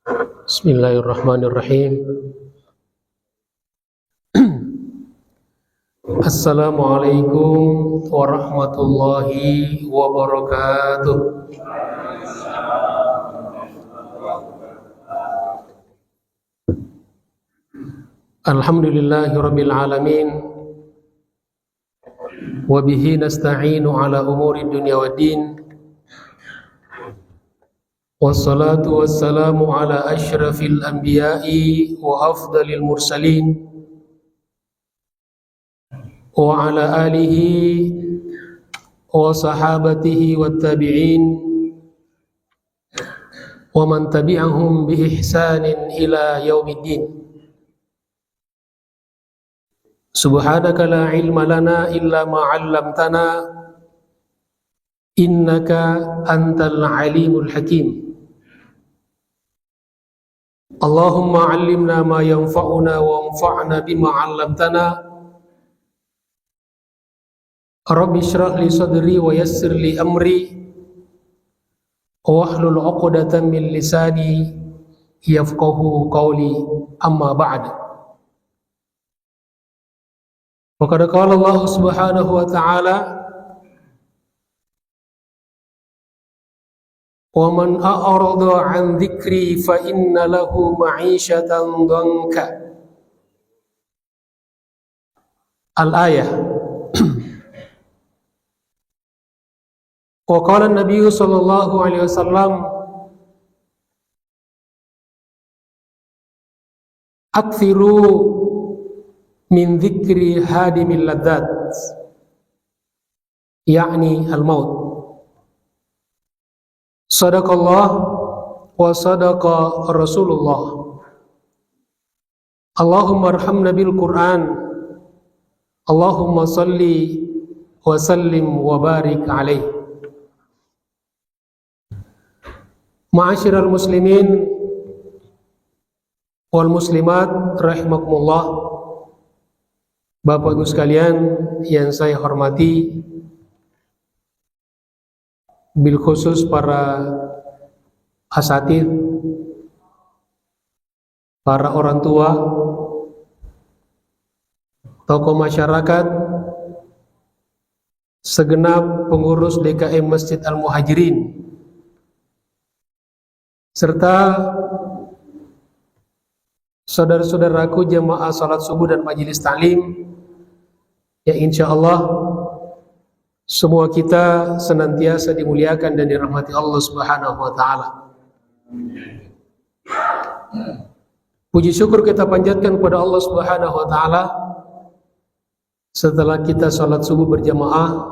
Bismillahirrahmanirrahim. Assalamualaikum warahmatullahi wabarakatuh. Alhamdulillahi rabbil alamin. Wa bihi nasta'inu ala umuri dunya waddin. Wassalatu wassalamu ala asyrafil anbiya'i wa afdalil mursalin wa ala alihi wa sahabatihi wa tabi'in wa man tabi'ahum bi ihsanin ila yaumiddin. Subhanaka la ilma lana illa ma 'allamtana innaka antal alimul hakim. Allahumma 'allimna ma yanfa'una wa anfa'na bima 'allamtana. Rabbi shrah li sadri wa yassir li amri wahlul 'uqdatam min lisani yafqahu qawli, amma ba'd. Wa qad qala Allah subhanahu wa ta'ala, wa man a'rada 'an dzikri fa inna lahu ma'isyatan dhanka. Al-ayah. Wa qala an-nabiy sallallahu alaihi wasallam, akthiru min dzikri hadimil ladzat, yakni al-maut. Sadaqallah wa sadaqa Rasulullah. Allahumma arhamna bil Qur'an. Allahumma salli wa sallim wa barik alaih. Ma'asyiral muslimin wal muslimat rahimakumullah. Bapak Ibu sekalian yang saya hormati, bil khusus para asatidz, para orang tua, tokoh masyarakat, segenap pengurus DKM Masjid Al-Muhajirin, serta saudara-saudaraku jemaah salat subuh dan majelis taklim, yang insya Allah semua kita senantiasa dimuliakan dan dirahmati Allah Subhanahu wa ta'ala. Puji syukur kita panjatkan kepada Allah Subhanahu wa ta'ala setelah kita salat subuh berjamaah,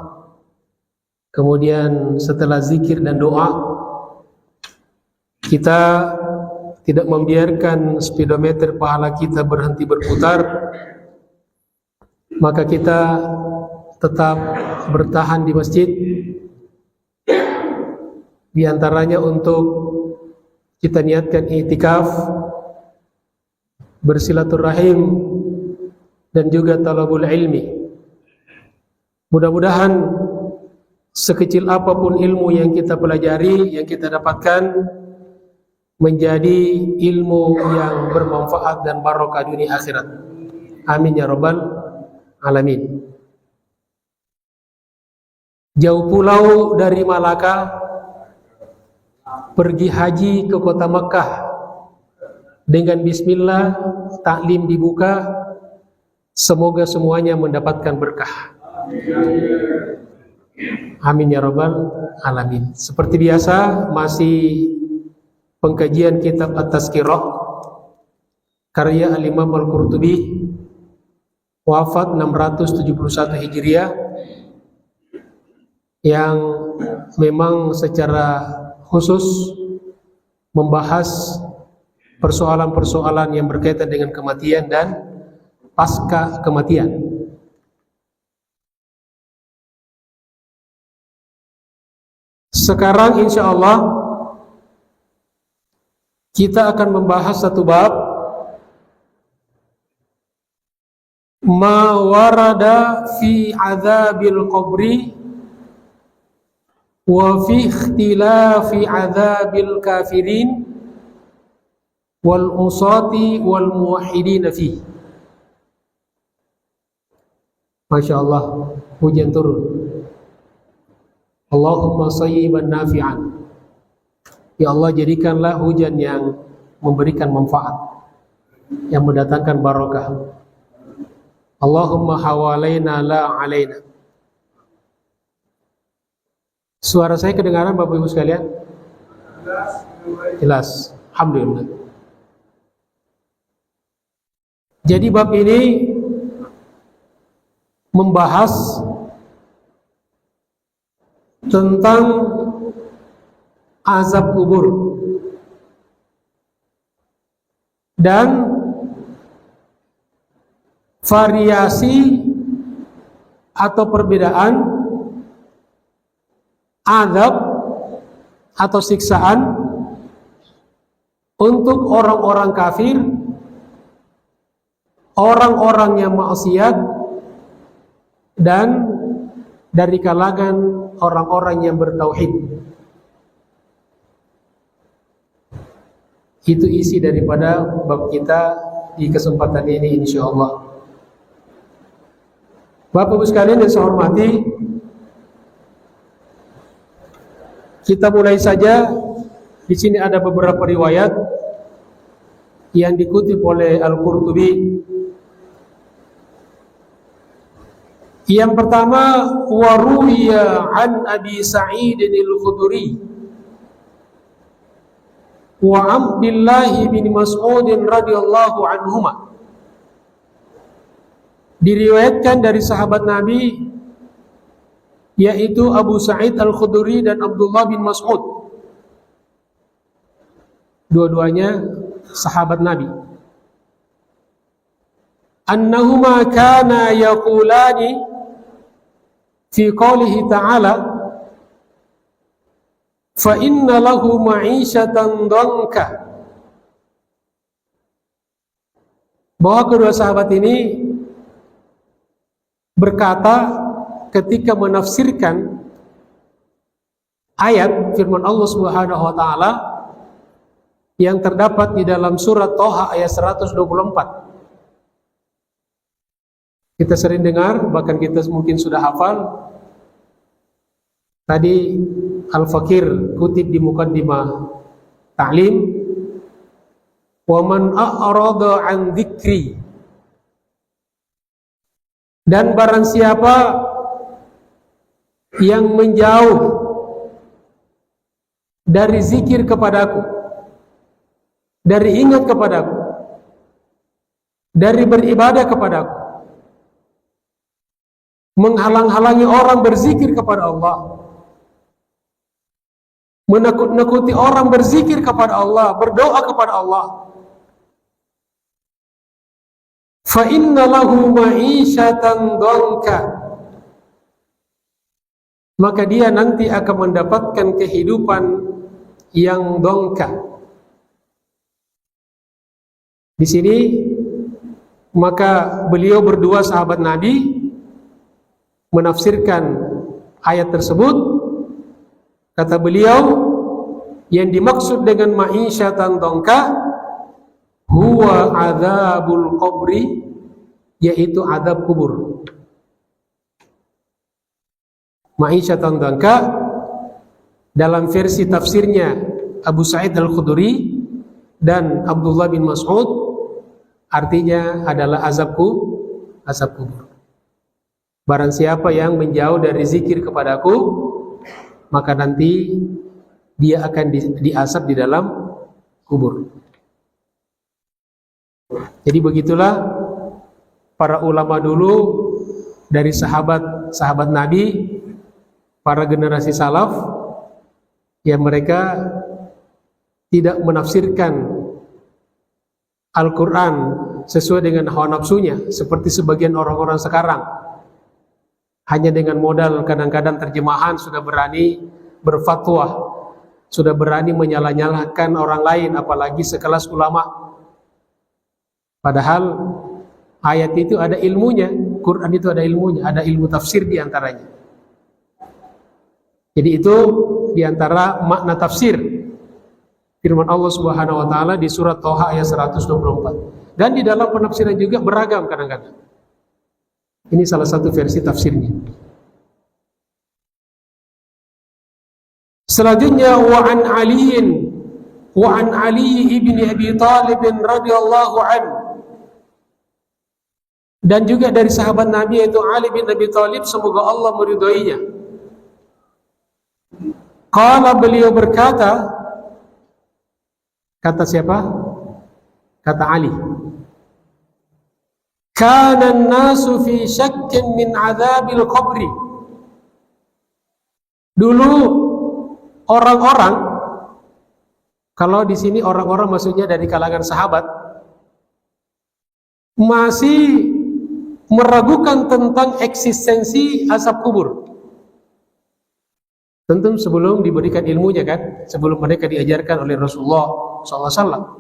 kemudian setelah zikir dan doa, kita tidak membiarkan speedometer pahala kita berhenti berputar, maka kita tetap bertahan di masjid, di antaranya untuk kita niatkan i'tikaf, bersilaturahim, dan juga talabul ilmi. Mudah-mudahan sekecil apapun ilmu yang kita pelajari, yang kita dapatkan, menjadi ilmu yang bermanfaat dan barokah dunia akhirat. Amin ya rabbal alamin. Jauh pulau dari Malaka pergi haji ke kota Makkah dengan bismillah, taklim dibuka, semoga semuanya mendapatkan berkah. Amin ya rabbal alamin. Seperti biasa, masih pengkajian kitab At-Tazkirah karya Al-Imam Al-Qurtubi, wafat 671 Hijriah, yang memang secara khusus membahas persoalan-persoalan yang berkaitan dengan kematian dan pasca kematian. Sekarang insya Allah kita akan membahas satu bab, ma warada fi adzabil qabri wa fi ikhtilafi adzabil kafirin wal usati wal muwahhidin fi. Masya Allah, hujan turun. Allahumma sayyiban nafi'an. Ya Allah, jadikanlah hujan yang memberikan manfaat, yang mendatangkan barakah. Allahumma hawalaina la alaina. Suara saya kedengaran Bapak Ibu sekalian? Jelas. Alhamdulillah. Jadi bab ini membahas tentang azab kubur dan variasi atau perbedaan azab atau siksaan untuk orang-orang kafir, orang-orang yang maksiat, dan dari kalangan orang-orang yang bertauhid. Itu isi daripada bab kita di kesempatan ini insyaallah. Bapak Ibu sekalian yang saya hormati, kita mulai saja. Di sini ada beberapa riwayat yang dikutip oleh Al-Qurtubi. Yang pertama, waruya an Abi Sa'id al-Khudri wa Abdullah bin Mas'ud radhiyallahu anhuma. Diriwayatkan dari sahabat Nabi yaitu Abu Sa'id al-Khudri dan Abdullah bin Mas'ud. Dua-duanya sahabat Nabi. Annahuma kana yaqulani fi qawlihi ta'ala fa inna lahu ma'isyatan dhanka, bahwa kedua sahabat ini berkata ketika menafsirkan ayat firman Allah Subhanahu wa taala yang terdapat di dalam surat Thaha ayat 124. Kita sering dengar, bahkan kita mungkin sudah hafal. Tadi Al-Fakir kutip di muqaddimah ta'lim, wa man a'rada an dzikri, dan barang siapa yang menjauh dari zikir kepadaku, dari ingat kepadaku, dari beribadah kepadaku, menghalang-halangi orang berzikir kepada Allah, menakut-nakuti orang berzikir kepada Allah, berdoa kepada Allah, fa inna lahu ma'isyatan dhanka, maka dia nanti akan mendapatkan kehidupan yang dhanka. Di sini maka beliau berdua sahabat Nabi menafsirkan ayat tersebut. Kata beliau, yang dimaksud dengan ma'isyatan dhanka huwa adzabul qabri, yaitu adab kubur. Ma'isyatan dhanka dalam versi tafsirnya Abu Sa'id al-Khudri dan Abdullah bin Mas'ud artinya adalah azab kubur. Barang siapa yang menjauh dari zikir kepadaku, maka nanti dia akan diazab di dalam kubur. Jadi begitulah para ulama dulu dari sahabat Nabi, para generasi salaf, yang mereka tidak menafsirkan Al-Quran sesuai dengan hawa nafsunya seperti sebagian orang-orang sekarang. Hanya dengan modal kadang-kadang terjemahan sudah berani berfatwa, sudah berani menyalah-nyalahkan orang lain, apalagi sekelas ulama. Padahal ayat itu ada ilmunya, Quran itu ada ilmunya, ada ilmu tafsir diantaranya. Jadi itu diantara makna tafsir. firman Allah Subhanahu wa taala di surat Thaha ayat 124. Dan di dalam penafsiran juga beragam kadang-kadang. Ini salah satu versi tafsirnya. Selanjutnya wa an Ali ibni Abi Thalib radhiyallahu anhu. Dan juga dari sahabat Nabi yaitu Ali bin Abi Thalib, semoga Allah meridhoinya. Qala, beliau berkata, kata siapa? Kata Ali. Kana an-nasu fi syakkin min adzabil qabri. Dulu orang-orang, kalau di sini orang-orang maksudnya dari kalangan sahabat, masih meragukan tentang eksistensi azab kubur. Tentu sebelum diberikan ilmunya kan, sebelum mereka diajarkan oleh Rasulullah SAW.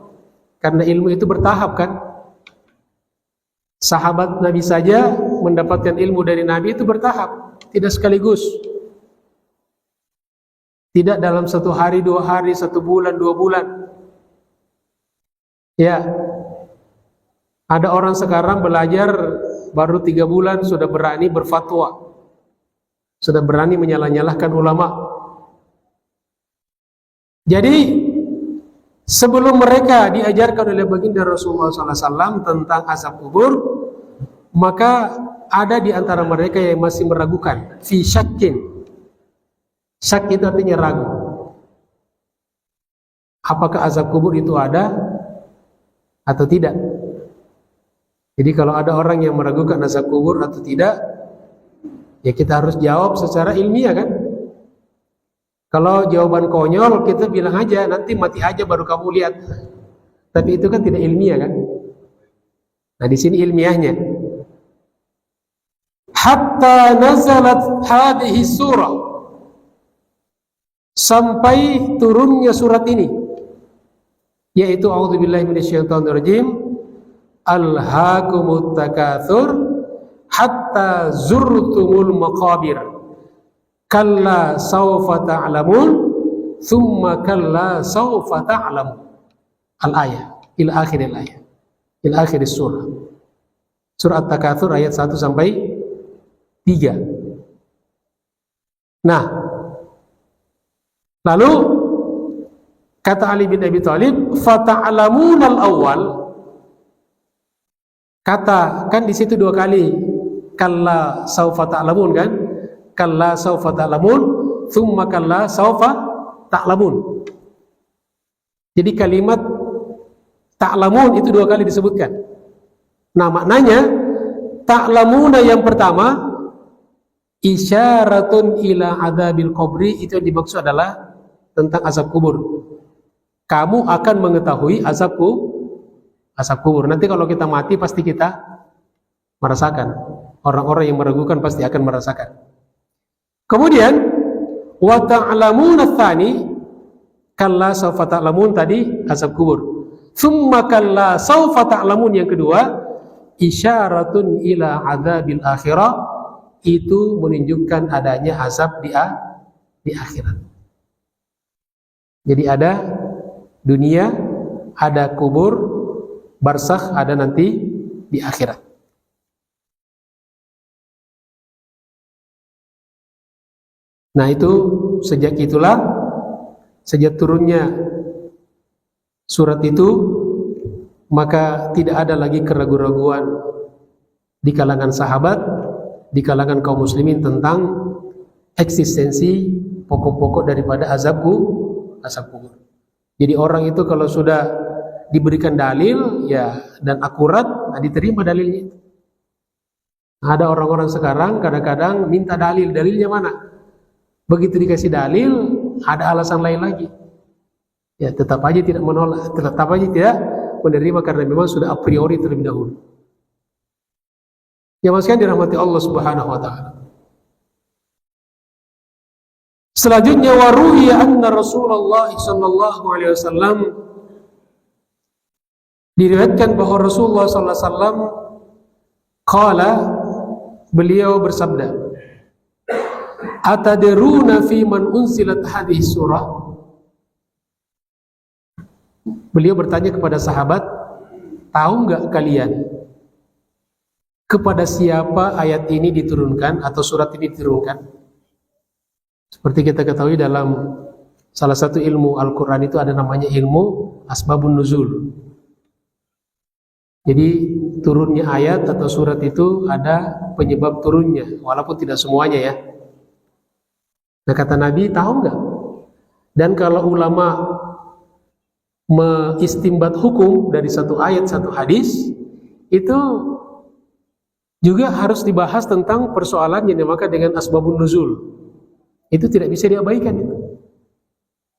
Karena ilmu itu bertahap kan. Sahabat Nabi saja mendapatkan ilmu dari Nabi itu bertahap, tidak sekaligus. Tidak dalam 1 hari, 2 hari, 1 bulan, 2 bulan. Ya, ada orang sekarang belajar baru 3 bulan sudah berani berfatwa, sudah berani menyalah-nyalahkan ulama. Jadi sebelum mereka diajarkan oleh baginda Rasulullah SAW tentang azab kubur, maka ada di antara mereka yang masih meragukan. Fi syakkin. Syak itu artinya ragu. Apakah azab kubur itu ada atau tidak? Jadi kalau ada orang yang meragukan azab kubur atau tidak, ya kita harus jawab secara ilmiah kan. Kalau jawaban konyol, kita bilang aja nanti mati aja baru kamu lihat. Tapi itu kan tidak ilmiah kan. Nah di sini ilmiahnya. Hatta nazalat hadhihi surah, sampai turunnya surat ini, yaitu a'udzubillahi minasyaitonirrajim. Alhaakumut takatsur hatta zurtumul maqabir. Kalla sawfa ta'lamun thumma kalla sawfa ta'lamun. Al-ayah ila akhir al-ayah. Ila akhir surah. Surah At-Takatsur ayat 1 sampai 3. Nah, lalu kata Ali bin Abi Thalib, fata'lamunal awwal. Kata kan di situ 2 kali, kalla saufa ta'lamun kan, kalla saufa ta'lamun, thumma kalla saufa ta'lamun. Jadi kalimat ta'lamun itu 2 kali disebutkan. Nah maknanya ta'lamuna yang pertama isyaratun ila adzabil qabri, itu yang dimaksud adalah tentang azab kubur. Kamu akan mengetahui azab kubur. Nanti kalau kita mati pasti kita merasakan. Orang-orang yang meragukan pasti akan merasakan. Kemudian wa ta'lamuna tsani, kalla sawfa ta'lamun tadi azab kubur. Tsumma kalla sawfa ta'lamun yang kedua isyaratun ila adzabil akhirah, itu menunjukkan adanya azab di akhirat. Jadi ada dunia, ada kubur, barzakh, ada nanti di akhirat. Nah itu sejak itulah, sejak turunnya surat itu, maka tidak ada lagi keraguan-raguan di kalangan sahabat, di kalangan kaum muslimin tentang eksistensi pokok-pokok daripada azab kubur. Jadi orang itu kalau sudah diberikan dalil ya dan akurat, nah diterima dalilnya. Ada orang-orang sekarang kadang-kadang minta dalilnya mana? Begitu dikasih dalil, ada alasan lain lagi. Ya tetap aja tidak menolak, tetap aja tidak menerima karena memang sudah a priori terlebih dahulu. Ya maksudnya dirahmati Allah Subhanahu wa taala. Selanjutnya waruhiya anna Rasulullah sallallahu alaihi wasallam, diriwayatkan bahwa Rasulullah sallallahu alaihi wasallam qala, beliau bersabda, atadruna fi man unzilat hadhihi surah, Beliau bertanya kepada sahabat, tahu nggak kalian kepada siapa ayat ini diturunkan atau surat ini diturunkan? Seperti kita ketahui dalam salah satu ilmu Al-Quran itu ada namanya ilmu Asbabun Nuzul. Jadi turunnya ayat atau surat itu ada penyebab turunnya, walaupun tidak semuanya ya. Nah kata Nabi, tahu nggak? Dan kalau ulama mengistimbat hukum dari satu ayat, satu hadis, itu juga harus dibahas tentang persoalan yang dinamakan dengan asbabun nuzul. Itu tidak bisa diabaikan itu.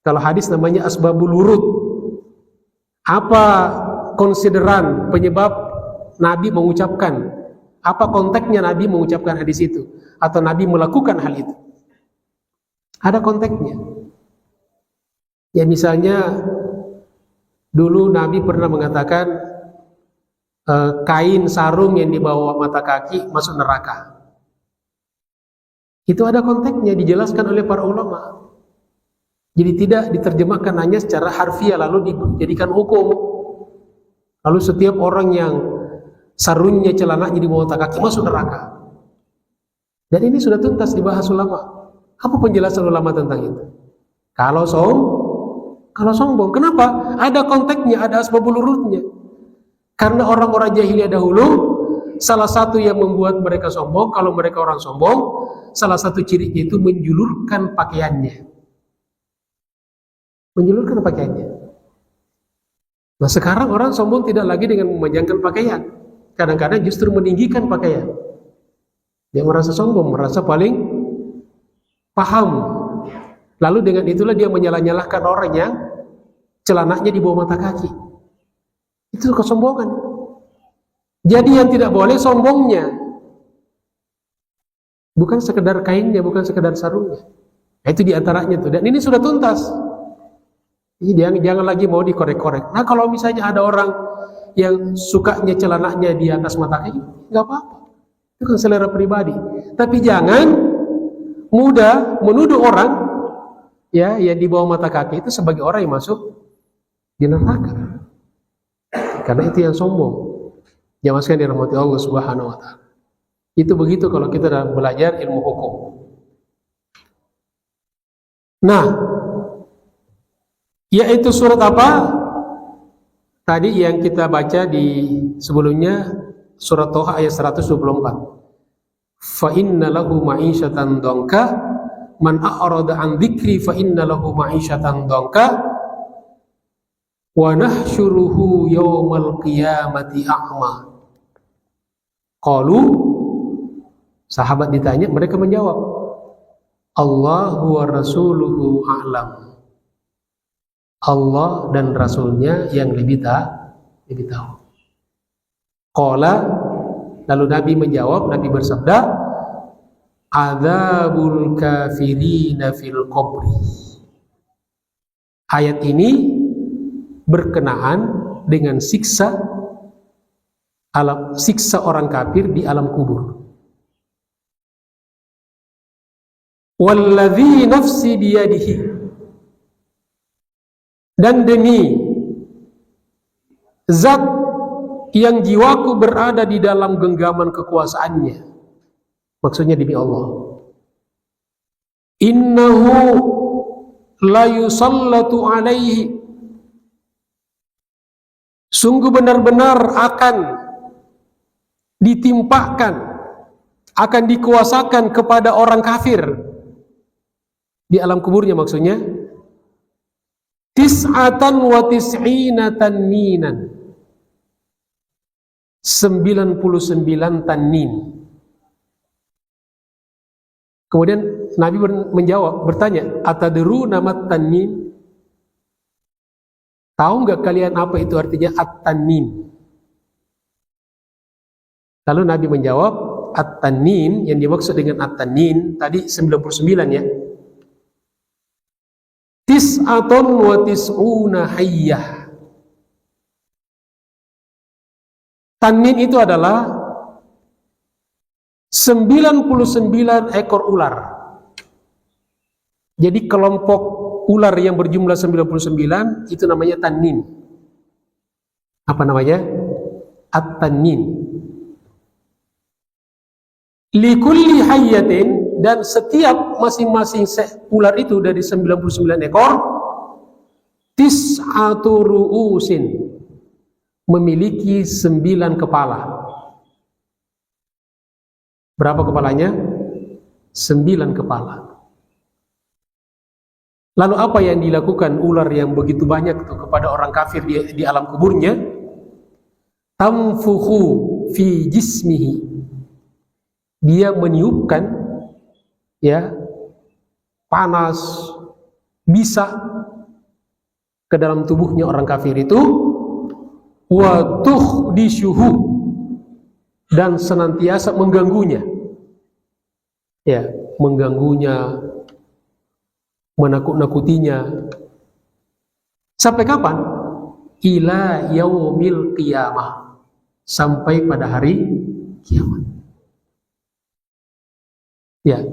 Kalau hadis namanya asbabul wurud. Apa konsideran penyebab Nabi mengucapkan, apa konteksnya Nabi mengucapkan hadis itu atau Nabi melakukan hal itu? Ada konteksnya. Ya misalnya dulu Nabi pernah mengatakan kain sarung yang dibawa mata kaki masuk neraka. Itu ada konteksnya, dijelaskan oleh para ulama. Jadi tidak diterjemahkan hanya secara harfiah lalu dijadikan hukum. Lalu setiap orang yang sarungnya celananya di bawah mata kaki masuk neraka. Dan ini sudah tuntas dibahas ulama. Apa penjelasan ulama tentang itu? Kalau sombong, kenapa? Ada konteksnya, ada asbabul wurudnya. Karena orang-orang jahiliyah dahulu, salah satu yang membuat mereka sombong, kalau mereka orang sombong, salah satu cirinya itu menjulurkan pakaiannya. Menjulurkan pakaiannya. Nah sekarang orang sombong tidak lagi dengan memanjangkan pakaian. Kadang-kadang justru meninggikan pakaian. Dia merasa sombong, merasa paling paham. Lalu dengan itulah dia menyalah-nyalahkan orang yang celananya di bawah mata kaki. Itu kesombongan. Jadi yang tidak boleh sombongnya. Bukan sekedar kainnya, bukan sekedar sarungnya. Nah, itu diantaranya tuh. Dan ini sudah tuntas. Jadi jangan lagi mau dikorek-korek. Nah kalau misalnya ada orang yang sukanya celananya di atas mata kaki, nggak apa-apa. Itu kan selera pribadi. Tapi jangan mudah menuduh orang ya yang di bawah mata kaki itu sebagai orang yang masuk di neraka. Karena itu yang sombong. Jamaah sekalian dirahmati Allah Subhanahu wa taala. Itu begitu kalau kita dalam belajar ilmu hukum. Nah, yaitu surat apa? Tadi yang kita baca di sebelumnya surat Toha ayat 124. Fa inna lahu ma'isyatan dhanka man a'rada an dzikri fa inna lahu ma'isyatan dhanka wa nahsyuruhu yaumal qiyamati a'ma. Qalu, sahabat ditanya, mereka menjawab, Allahu wa rasuluhu a'lam. Allah dan Rasulnya yang lebih tahu. Qala, lalu Nabi menjawab, Nabi bersabda, adzabul kafirina fil qabri. Ayat ini berkenaan dengan siksa orang kafir di alam kubur. Walladzi nafsi biyadihi, dan demi zat yang jiwaku berada di dalam genggaman kekuasaannya, maksudnya demi Allah, innahu la yusallatu alaihi, sungguh benar-benar akan ditimpakan, akan dikuasakan kepada orang kafir di alam kuburnya, maksudnya tis'atan wa tis'ina tanninan, 99 tannin. Kemudian Nabi bertanya, atadru nama tannin? Tahu nggak kalian apa itu artinya at-tannin? Lalu Nabi menjawab, at-tannin yang dimaksud dengan at-tannin tadi 99 ya. Tis'atun wa tis'una hayyah. Tannin itu adalah 99 ekor ular. Jadi kelompok ular yang berjumlah 99 itu namanya tannin. Apa namanya? At-tannin. Likulli hayyatin, dan setiap masing-masing ular itu dari 99 ekor, tis'atu ru'usin, memiliki 9 kepala. Berapa kepalanya? 9 kepala. Lalu apa yang dilakukan ular yang begitu banyak itu kepada orang kafir di alam kuburnya? Tamfuhu fi jismihi, dia meniupkan ya panas bisa ke dalam tubuhnya orang kafir itu, wa tuhdisuhu, dan senantiasa mengganggunya, ya, mengganggunya, menakut-nakutinya. Sampai kapan? Ila yaumil qiyamah, sampai pada hari kiamat. Ya,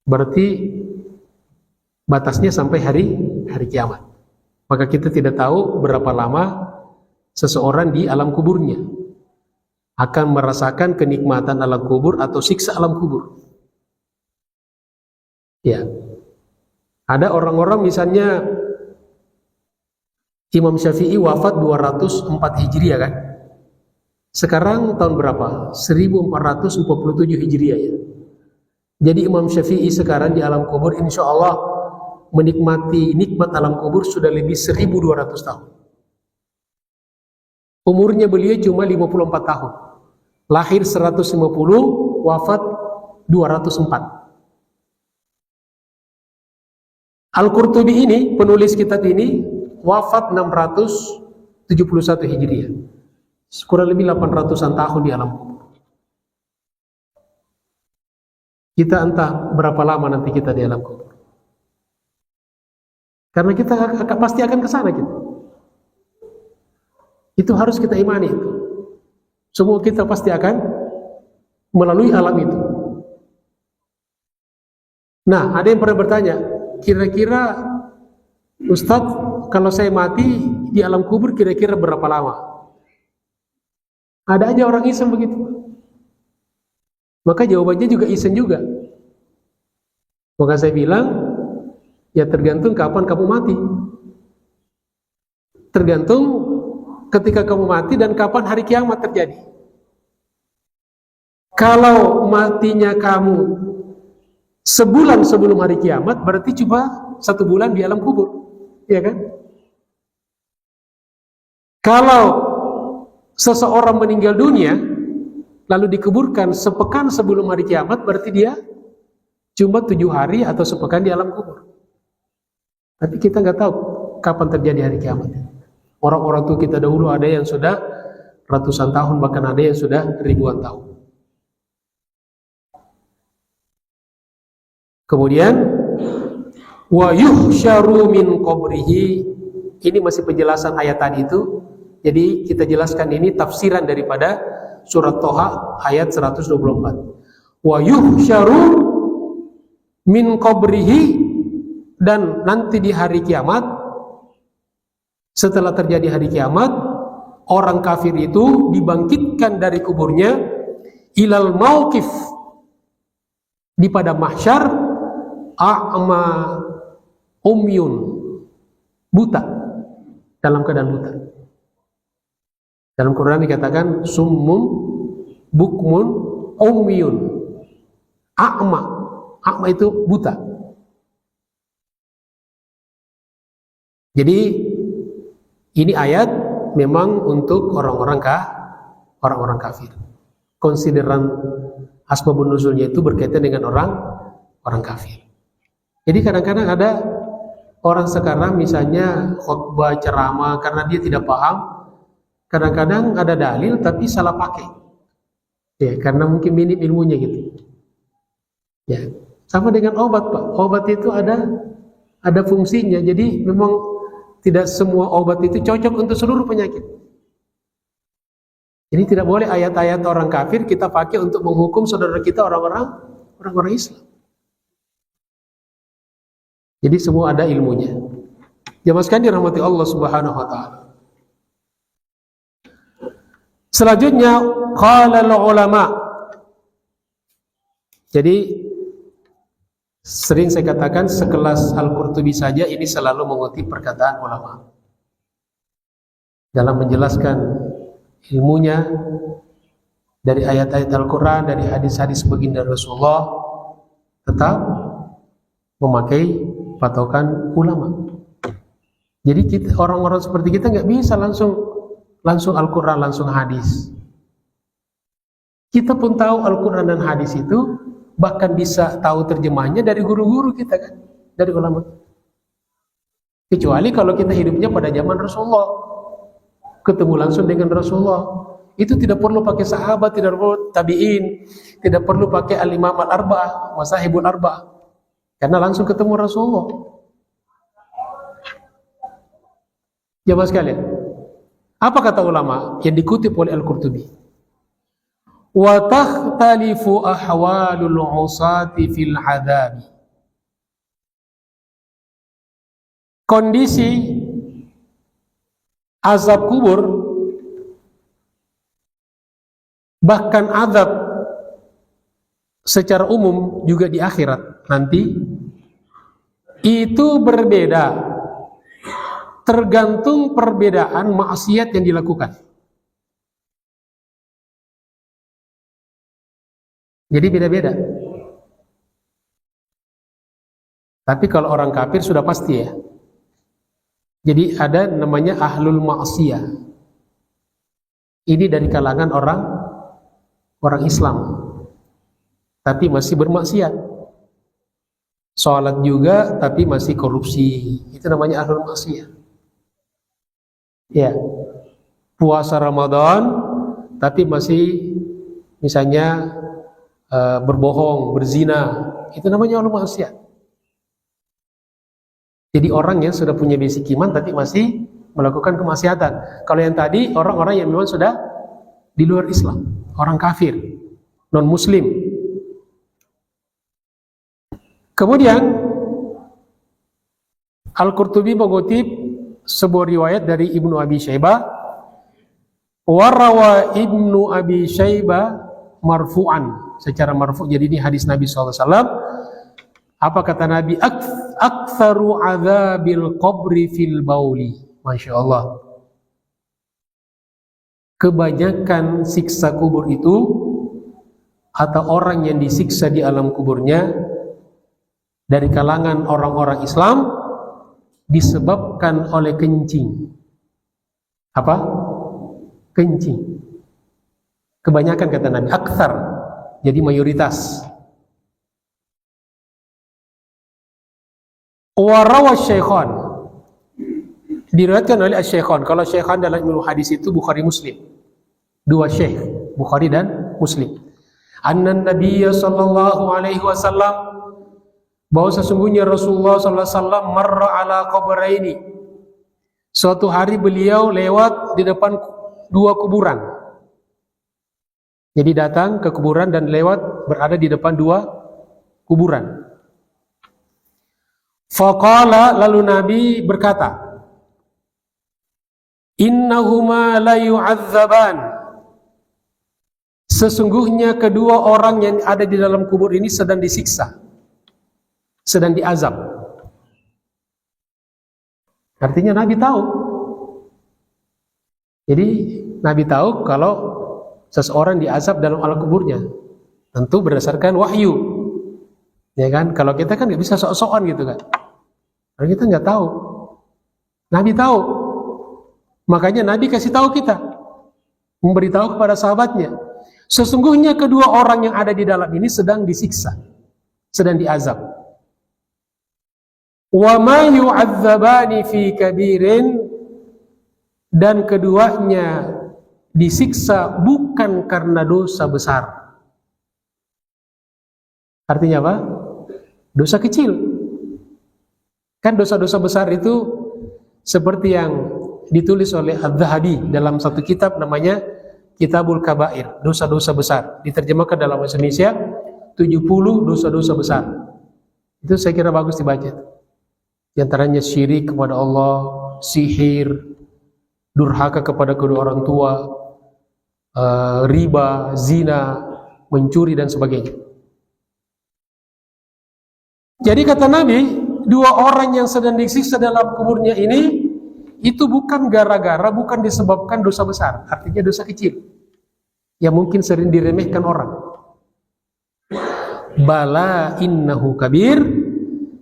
berarti batasnya sampai hari kiamat. Maka kita tidak tahu berapa lama seseorang di alam kuburnya akan merasakan kenikmatan alam kubur atau siksa alam kubur. Ya, ada orang-orang misalnya Imam Syafi'i wafat 204 Hijriah kan? Sekarang tahun berapa? 1447 Hijriah ya. Jadi Imam Syafi'i sekarang di alam kubur insya Allah menikmati nikmat alam kubur sudah lebih 1200 tahun. Umurnya beliau cuma 54 tahun. Lahir 150, wafat 204. Al-Qurtubi ini, penulis kitab ini, wafat 671 Hijriah. Kurang lebih 800-an tahun di alam kubur. Kita entah berapa lama nanti kita di alam kubur. Karena kita pasti akan ke sana kita. Itu harus kita imani itu. Semua kita pasti akan melalui alam itu. Nah, ada yang pernah bertanya, kira-kira Ustadz, kalau saya mati di alam kubur kira-kira berapa lama? Ada aja orang iseng begitu. Maka jawabannya juga iseng juga. Maka saya bilang, ya tergantung kapan kamu mati. Tergantung ketika kamu mati dan kapan hari kiamat terjadi. Kalau matinya kamu sebulan sebelum hari kiamat, berarti cuma 1 bulan di alam kubur, ya kan? Kalau seseorang meninggal dunia lalu dikuburkan sepekan sebelum hari kiamat, berarti dia cuma 7 hari atau sepekan di alam kubur. Tapi kita nggak tahu kapan terjadi hari kiamat. Orang-orang tua kita dahulu ada yang sudah ratusan tahun, bahkan ada yang sudah ribuan tahun. Kemudian wa yuhsyaru min qabrihi, ini masih penjelasan ayat tadi itu. Jadi kita jelaskan ini tafsiran daripada surat Toha ayat 124. Wa yuhsyaru min qabrihi, dan nanti di hari kiamat, setelah terjadi hari kiamat, orang kafir itu dibangkitkan dari kuburnya ilal mauqif, di pada mahsyar, a'ma umyun, buta, dalam keadaan buta. Dalam Quran dikatakan summun bukmun umyun, a'ma. A'ma itu buta. Jadi ini ayat memang untuk orang-orang kafir. Konsideran asbabun nuzulnya itu berkaitan dengan orang kafir. Jadi kadang-kadang ada orang sekarang misalnya khutbah ceramah karena dia tidak paham, kadang-kadang ada dalil tapi salah pakai. Ya, karena mungkin minim ilmunya gitu. Ya, sama dengan obat, Pak. Obat itu ada fungsinya. Jadi memang tidak semua obat itu cocok untuk seluruh penyakit. Jadi tidak boleh ayat-ayat orang kafir kita pakai untuk menghukum saudara kita orang-orang Islam. Jadi semua ada ilmunya. Jamaah sekalian dirahmati Allah Subhanahu wa taala. Selanjutnya qala ulama. Jadi sering saya katakan sekelas Al-Qurtubi saja ini selalu mengutip perkataan ulama dalam menjelaskan ilmunya dari ayat-ayat Al-Quran, dari hadis-hadis baginda Rasulullah, tetap memakai patokan ulama. Jadi orang-orang seperti kita nggak bisa langsung Al-Quran, langsung hadis. Kita pun tahu Al-Quran dan hadis itu, bahkan bisa tahu terjemahnya dari guru-guru kita kan, dari ulama. Kecuali kalau kita hidupnya pada zaman Rasulullah, ketemu langsung dengan Rasulullah, itu tidak perlu pakai sahabat, tidak perlu tabi'in, tidak perlu pakai al-imam al-arba'ah, masahibul arba'ah, karena langsung ketemu Rasulullah. Jamaah sekalian, apa kata ulama yang dikutip oleh Al-Qurtubi? Wa takhtalifu ahwalul 'usati fil 'adzabi. Kondisi azab kubur, bahkan azab secara umum juga di akhirat nanti, itu berbeda tergantung perbedaan maksiat yang dilakukan. Jadi beda-beda. Tapi kalau orang kafir sudah pasti ya. Jadi ada namanya ahlul ma'siyah. Ini dari kalangan orang Islam, tapi masih bermaksiat. Sholat juga tapi masih korupsi. Itu namanya ahlul ma'siyah. Ya. Puasa Ramadan tapi masih misalnya berbohong, berzina, itu namanya ahlul maksiat. Jadi orang yang sudah punya basic iman tapi masih melakukan kemaksiatan. Kalau yang tadi orang-orang yang memang sudah di luar Islam, orang kafir, non muslim. Kemudian Al-Qurtubi mengutip sebuah riwayat dari Ibnu Abi Syaibah, warawa Ibnu Abi Syaibah marfu'an, secara marfu', jadi ini hadis Nabi SAW. Apa kata Nabi? Aktsaru adzabil qabri fil bauli. Masya Allah, kebanyakan siksa kubur itu, atau orang yang disiksa di alam kuburnya dari kalangan orang-orang Islam, disebabkan oleh kencing. Apa? Kencing. Kebanyakan kata Nabi, aktsar, jadi mayoritas. Warawa Syaikhan, diriwayatkan oleh Asy-Syaikhan. Kalau Syaikhan dalam ilmu hadis itu Bukhari Muslim, dua syekh, Bukhari dan Muslim. Anna Nabiyya sallallahu alaihi wasallam, bahwa sesungguhnya Rasulullah sallallahu alaihi wasallam marra ala qabraini, suatu hari beliau lewat di depan dua kuburan. Jadi datang ke kuburan dan lewat, berada di depan dua kuburan. Faqala, lalu Nabi berkata, innahuma la yu'adzaban, sesungguhnya kedua orang yang ada di dalam kubur ini sedang disiksa, sedang diazab. Artinya Nabi tahu. Jadi Nabi tahu kalau seseorang diazab dalam alam kuburnya, tentu berdasarkan wahyu, ya kan? Kalau kita kan nggak bisa sok-sokan gitu kan, karena kita nggak tahu. Nabi tahu, makanya Nabi kasih tahu kita, memberitahu kepada sahabatnya, sesungguhnya kedua orang yang ada di dalam ini sedang disiksa, sedang diazab. Wa ma yu'adzabani fi kabirin, dan keduanya disiksa bukan karena dosa besar. Artinya apa? Dosa kecil. Kan dosa-dosa besar itu seperti yang ditulis oleh Adz-Dzahabi dalam satu kitab namanya Kitabul Kabair, dosa-dosa besar. Diterjemahkan dalam bahasa Indonesia 70 dosa-dosa besar. Itu saya kira bagus dibaca. Di antaranya syirik kepada Allah, sihir, durhaka kepada kedua orang tua, riba, zina, mencuri dan sebagainya. Jadi kata Nabi, dua orang yang sedang disiksa dalam kuburnya ini, itu bukan gara-gara, bukan disebabkan dosa besar, artinya dosa kecil yang mungkin sering diremehkan orang. Bala innahu kabir,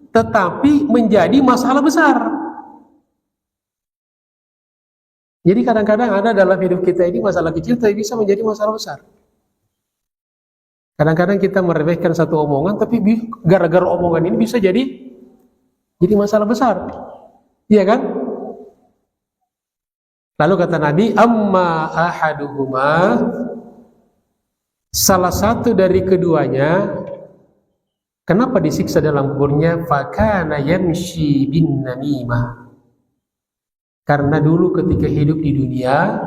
tetapi menjadi masalah besar. Jadi kadang-kadang ada dalam hidup kita ini masalah kecil tapi bisa menjadi masalah besar. Kadang-kadang kita meremehkan satu omongan, tapi gara-gara omongan ini bisa jadi masalah besar. Iya kan? Lalu kata Nabi, amma ahaduhuma, salah satu dari keduanya, kenapa disiksa dalam kuburnya? Fakana yamshi bin namimah. Karena dulu ketika hidup di dunia,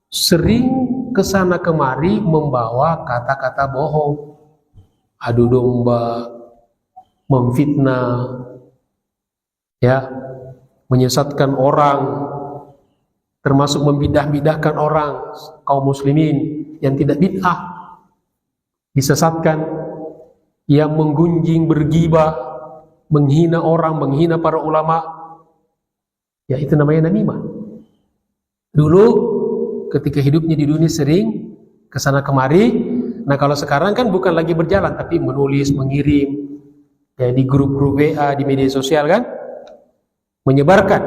sering kesana kemari membawa kata-kata bohong, adu domba, memfitnah, ya, menyesatkan orang, termasuk membidah-bidahkan orang kaum muslimin yang tidak bid'ah, disesatkan, yang menggunjing, bergibah, menghina orang, menghina para ulama, ya itu namanya namimah. Dulu ketika hidupnya di dunia sering kesana kemari. Nah kalau sekarang kan bukan lagi berjalan, tapi menulis, mengirim, ya di grup-grup WA, di media sosial kan, menyebarkan.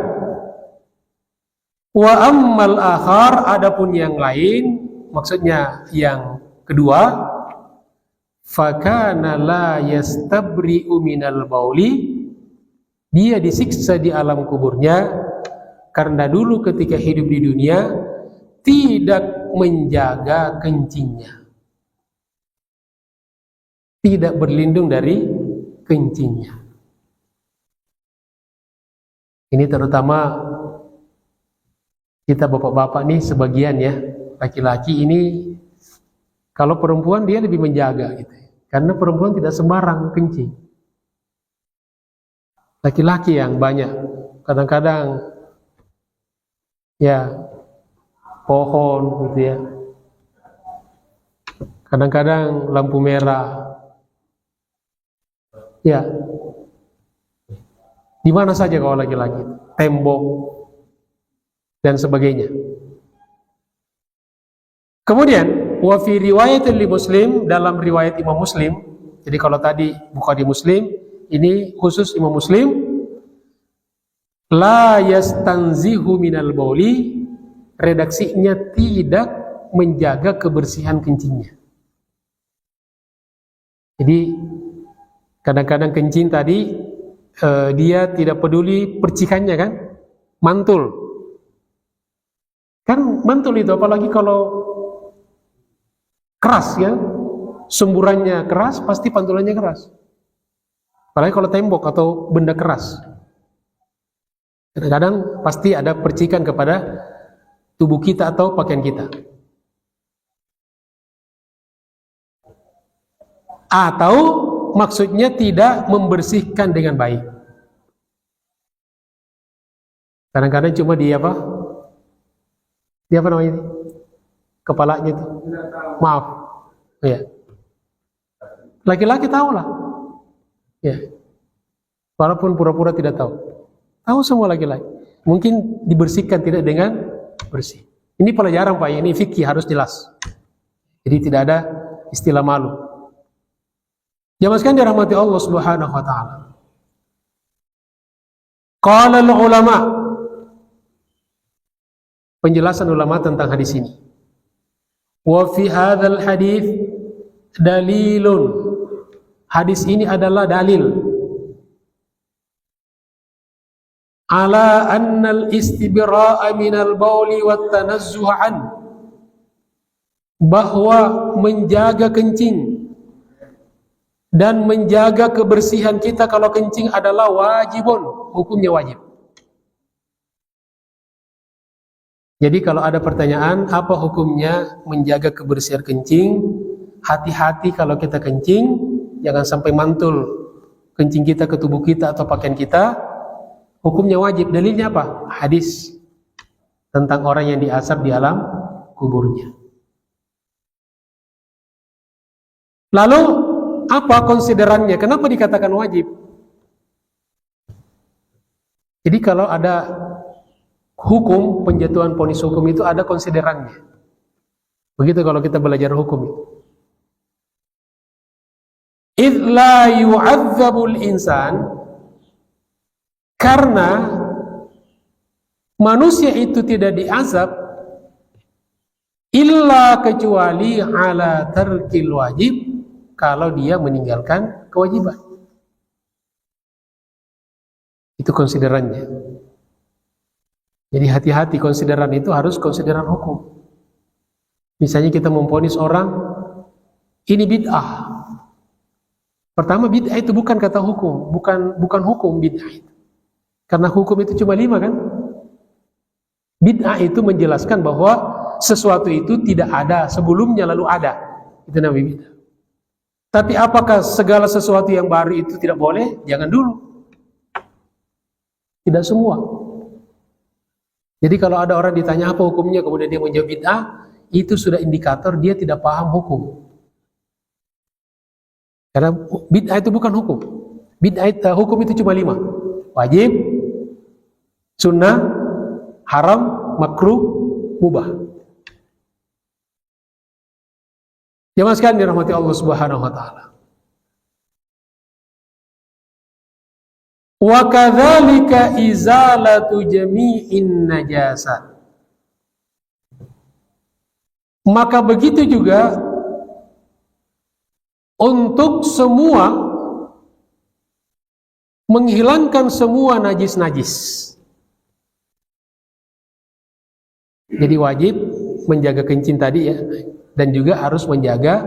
Wa ammal akhar, adapun yang lain, maksudnya yang kedua, fakana la yastabri'u minal bauli, dia disiksa di alam kuburnya karena dulu ketika hidup di dunia tidak menjaga kencingnya, tidak berlindung dari kencingnya. Ini terutama kita bapak-bapak nih sebagian ya, laki-laki ini, kalau perempuan dia lebih menjaga gitu, karena perempuan tidak sembarang kencing. Laki-laki yang banyak, kadang-kadang ya pohon gitu ya, kadang-kadang lampu merah, ya di mana saja kalau laki-laki, tembok dan sebagainya. Kemudian wa fi riwayatin li Muslim, dalam riwayat Imam Muslim, jadi kalau tadi Bukhari Muslim, ini khusus Imam Muslim, la yastanzihu minal bauli, redaksinya tidak menjaga kebersihan kencingnya. Jadi kadang-kadang kencing tadi dia tidak peduli percikannya kan, mantul. Kan mantul itu, apalagi kalau keras ya, semburannya keras, pasti pantulannya keras. Apalagi kalau tembok atau benda keras, kadang-kadang pasti ada percikan kepada tubuh kita atau pakaian kita. Atau maksudnya tidak membersihkan dengan baik. Kadang-kadang cuma di apa? Di apa namanya ini? Kepalanya itu. Maaf. Ya. Laki-laki tahu lah. Ya. Walaupun pura-pura tidak tahu. Tahu semua laki-laki. Mungkin dibersihkan tidak dengan bersih. Ini pelajaran Pak, ini fikih harus jelas. Jadi tidak ada istilah malu. Jamaah sekalian dirahmati Allah Subhanahu wa taala. Qala al-ulama, penjelasan ulama tentang hadis ini. Wa fi hadzal hadis dalilun. Hadis ini adalah dalil ala annal istibra'a minal bauli wat tanazzuh an, bahwa menjaga kencing dan menjaga kebersihan kita kalau kencing adalah wajibun, hukumnya wajib. Jadi kalau ada pertanyaan apa hukumnya menjaga kebersihan kencing, hati-hati kalau kita kencing, jangan sampai mantul kencing kita ke tubuh kita atau pakaian kita. Hukumnya wajib. Dalilnya apa? Hadis tentang orang yang diazab di alam kuburnya. Lalu apa konsiderannya? Kenapa dikatakan wajib? Jadi kalau ada hukum, penjatuhan vonis hukum itu ada konsiderannya. Begitu kalau kita belajar hukum itu. Idz la yu'adzabul insan, karena manusia itu tidak diazab illa kecuali ala tarkil wajib, kalau dia meninggalkan kewajiban. Itu konsiderannya. Jadi hati-hati, konsideran itu harus konsideran hukum. Misalnya kita memvonis orang ini bid'ah. Pertama, bid'ah itu bukan kata hukum, bukan hukum bid'ah itu. Karena hukum itu cuma 5 kan? Bid'ah itu menjelaskan bahwa sesuatu itu tidak ada sebelumnya lalu ada. Itu namanya bid'ah. Tapi apakah segala sesuatu yang baru itu tidak boleh? Jangan dulu. Tidak semua. Jadi kalau ada orang ditanya apa hukumnya, kemudian dia menjawab bid'ah, itu sudah indikator dia tidak paham hukum. Karena bid'ah itu bukan hukum. Bid'ah hukum itu cuma 5. Wajib, sunnah, haram, makruh, mubah. Jemaah sekalian dirahmati Allah Subhanahu wa taala. Wa kadzalika izalatu jami'in najasat. Maka begitu juga untuk semua, menghilangkan semua najis-najis. Jadi wajib menjaga kencing tadi ya, dan juga harus menjaga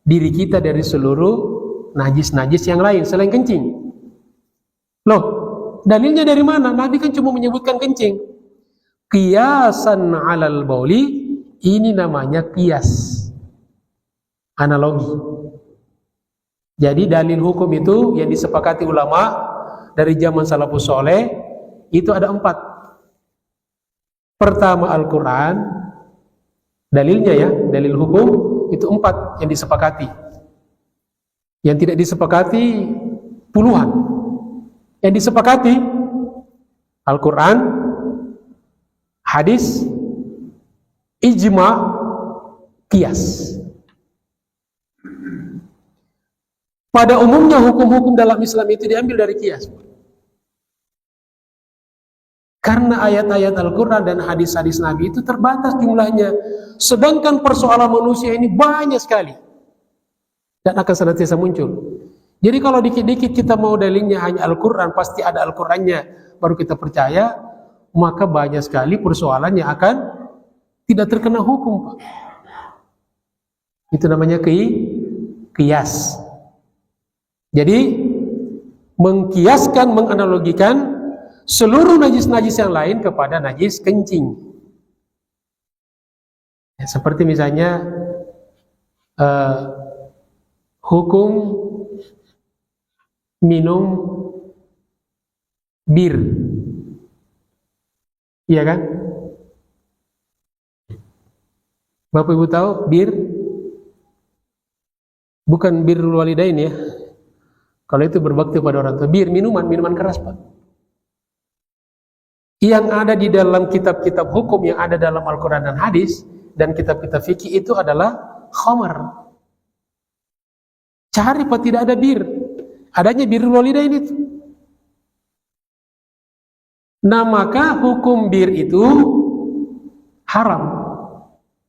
diri kita dari seluruh najis-najis yang lain selain kencing. Loh, dalilnya dari mana? Nabi kan cuma menyebutkan kencing. Qiyasan 'alal bauli, ini namanya qiyas. Analogi. Jadi dalil hukum itu yang disepakati ulama dari zaman salafus soleh itu ada 4. Pertama Al-Quran, dalilnya ya, dalil hukum itu 4 yang disepakati. Yang tidak disepakati puluhan. Yang disepakati Al-Quran, hadis, ijma, qiyas. Pada umumnya hukum-hukum dalam Islam itu diambil dari qiyas. Karena ayat-ayat Al-Quran dan hadis-hadis Nabi itu terbatas jumlahnya. Sedangkan persoalan manusia ini banyak sekali. Dan akan senantiasa muncul. Jadi kalau dikit-dikit kita mau dalilnya hanya Al-Quran, pasti ada Al-Qurannya, baru kita percaya, maka banyak sekali persoalannya akan tidak terkena hukum, Pak. Itu namanya qiyas. Jadi mengkiaskan, menganalogikan seluruh najis-najis yang lain kepada najis kencing. Ya, seperti misalnya hukum minum bir, iya kan? Bapak Ibu tahu bir bukan birrul walidain ya. Kalau itu berbakti pada orang tua. Bir, minuman keras, Pak. Yang ada di dalam kitab-kitab hukum yang ada dalam Al-Quran dan hadis dan kitab-kitab fikih itu adalah khamar. Cari Pak, tidak ada bir. Adanya birrul walidain itu. Nah, maka hukum bir itu haram.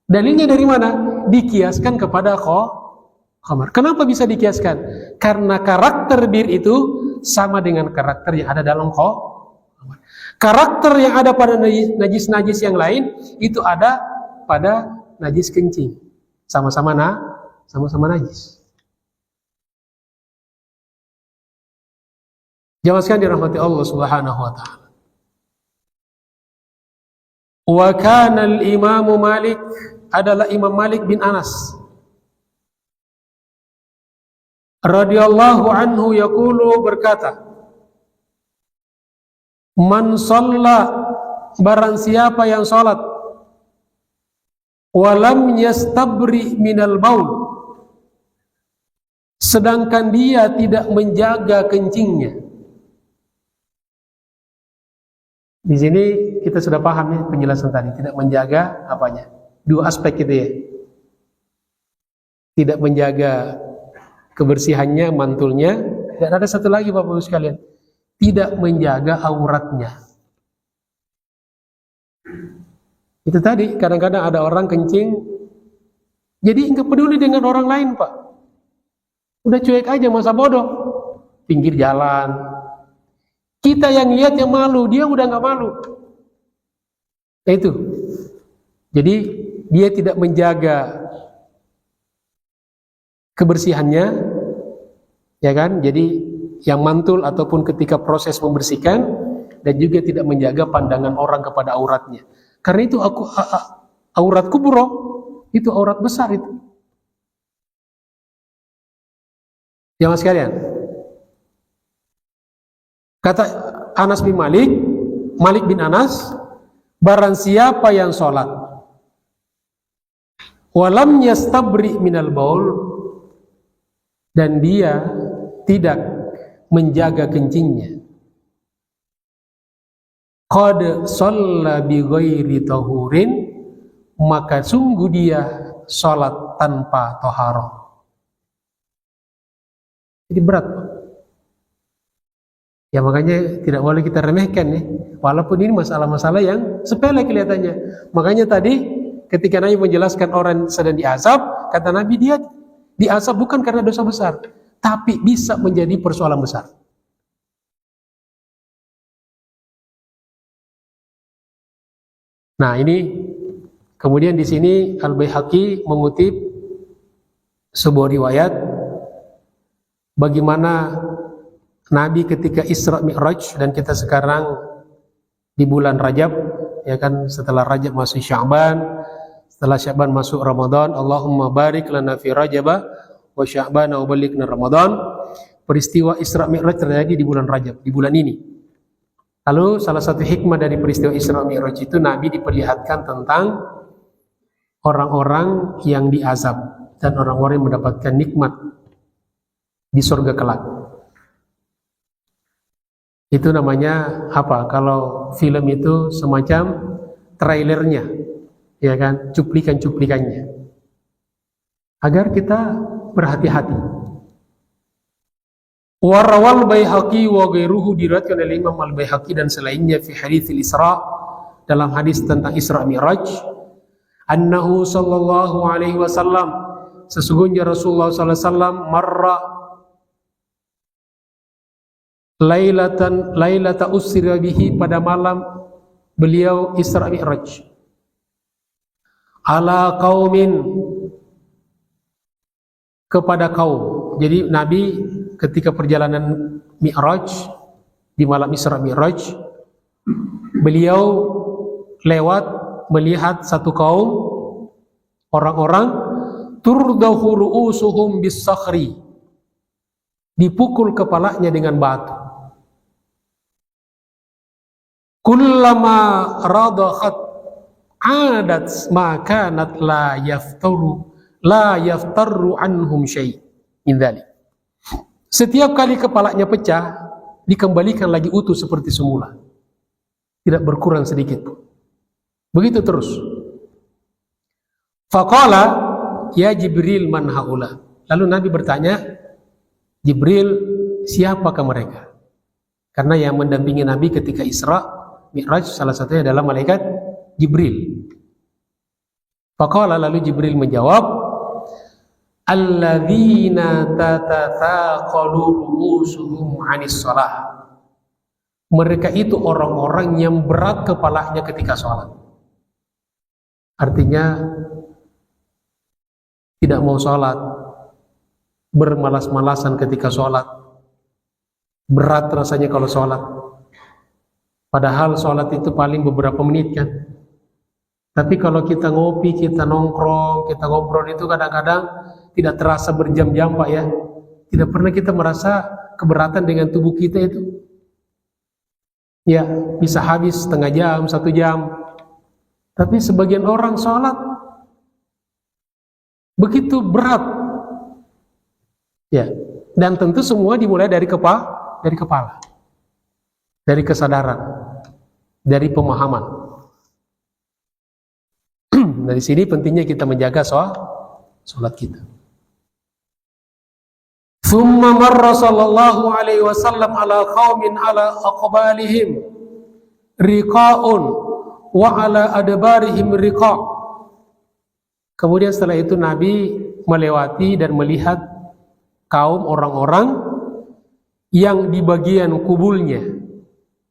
Dalilnya dari mana? Dikiaskan kepada khamar. Kenapa bisa dikiaskan? Karena karakter bir itu sama dengan karakter yang ada dalam khamar. Karakter yang ada pada najis-najis yang lain itu ada pada najis kencing. Sama-sama najis. Jamaah sekalian dirahmati Allah Subhanahu wa taala. Wa kana al-Imam Malik, adalah Imam Malik bin Anas radhiyallahu anhu yaqulu, berkata, man shalla, barang siapa yang salat, walam yastabri minal baul, sedangkan dia tidak menjaga kencingnya. Di sini kita sudah paham ya penjelasan tadi, tidak menjaga apanya? Dua aspek itu ya. Tidak menjaga kebersihannya, mantulnya, dan ada satu lagi Bapak Ibu sekalian, tidak menjaga auratnya. Itu tadi, kadang-kadang ada orang kencing, jadi nggak peduli dengan orang lain Pak. Udah cuek aja, masa bodoh, pinggir jalan. Kita yang lihat yang malu, dia udah nggak malu. Nah, itu. Jadi dia tidak menjaga kebersihannya, ya kan? Jadi yang mantul ataupun ketika proses membersihkan, dan juga tidak menjaga pandangan orang kepada auratnya. Karena itu aurat kubro, itu aurat besar itu. Jamaah sekalian, kata Anas bin Malik, Malik bin Anas, barang siapa yang sholat walam yastabri minal baul, dan dia tidak menjaga kencingnya, qad shalla bi ghairi tahurin, maka sungguh dia sholat tanpa taharah. Jadi berat. Ya makanya tidak boleh kita remehkan nih, walaupun ini masalah-masalah yang sepele kelihatannya. Makanya tadi ketika Nabi menjelaskan orang sedang diazab, kata Nabi dia diazab bukan karena dosa besar, tapi bisa menjadi persoalan besar. Nah ini kemudian di sini Al-Baihaqi mengutip sebuah riwayat bagaimana Nabi ketika Isra Mi'raj, dan kita sekarang di bulan Rajab, ya kan, setelah Rajab masuk Sya'ban, setelah Sya'ban masuk Ramadan. Allahumma barik lana fi Rajaba wa Sya'ban wa balighna Ramadan. Peristiwa Isra Mi'raj terjadi di bulan Rajab, di bulan ini. Lalu salah satu hikmah dari peristiwa Isra Mi'raj itu Nabi diperlihatkan tentang orang-orang yang diazab dan orang-orang yang mendapatkan nikmat di surga kelak. Itu namanya apa? Kalau film itu semacam trailernya, ya kan, cuplikan-cuplikannya, agar kita berhati-hati. Warawal Baihaqi wa ghairuhu, diriwayatkan oleh Imam Al-Baihaqi dan selainnya, fi haditsil Isra, dalam hadis tentang Isra Mi'raj, annahu sallallahu alaihi wasallam, sesungguhnya Rasulullah sallallahu alaihi wasallam marra lailata usra bihi, pada malam beliau Isra Mi'raj, ala qaumin, kepada kaum. Jadi Nabi ketika perjalanan Mi'raj, di malam Isra Mi'raj, beliau lewat melihat satu kaum orang-orang turdahu ru'usuhum bis-sakhri, dipukul kepalanya dengan batu. Kullama radakhat adat makanat la yaftaru anhum syai' min dzalik. Setiap kali kepalanya pecah, dikembalikan lagi utuh seperti semula, tidak berkurang sedikit pun. Begitu terus. Faqala ya Jibril man haula, lalu Nabi bertanya, Jibril, siapakah mereka? Karena yang mendampingi Nabi ketika Isra Mi'raj salah satunya adalah malaikat Jibril. Faqala, lalu Jibril menjawab, alladzina tatataqalu ru'usuhum 'anis shalah. Mereka itu orang-orang yang berat kepalanya ketika sholat. Artinya tidak mau sholat, bermalas-malasan ketika sholat, berat rasanya kalau sholat. Padahal sholat itu paling beberapa menit kan. Tapi kalau kita ngopi, kita nongkrong, kita ngobrol itu kadang-kadang tidak terasa berjam-jam Pak ya. Tidak pernah kita merasa keberatan dengan tubuh kita itu. Ya, bisa habis setengah jam, 1 jam. Tapi sebagian orang sholat begitu berat. Ya. Dan tentu semua dimulai dari kepala, dari kesadaran, dari pemahaman. Dari sini pentingnya kita menjaga sholat kita. Thumma marra sallallahu alaihi wasallam ala qaumin ala aqbalihim riqa'un wa ala adbarihim riqa'. Kemudian setelah itu Nabi melewati dan melihat kaum orang-orang yang di bagian kubulnya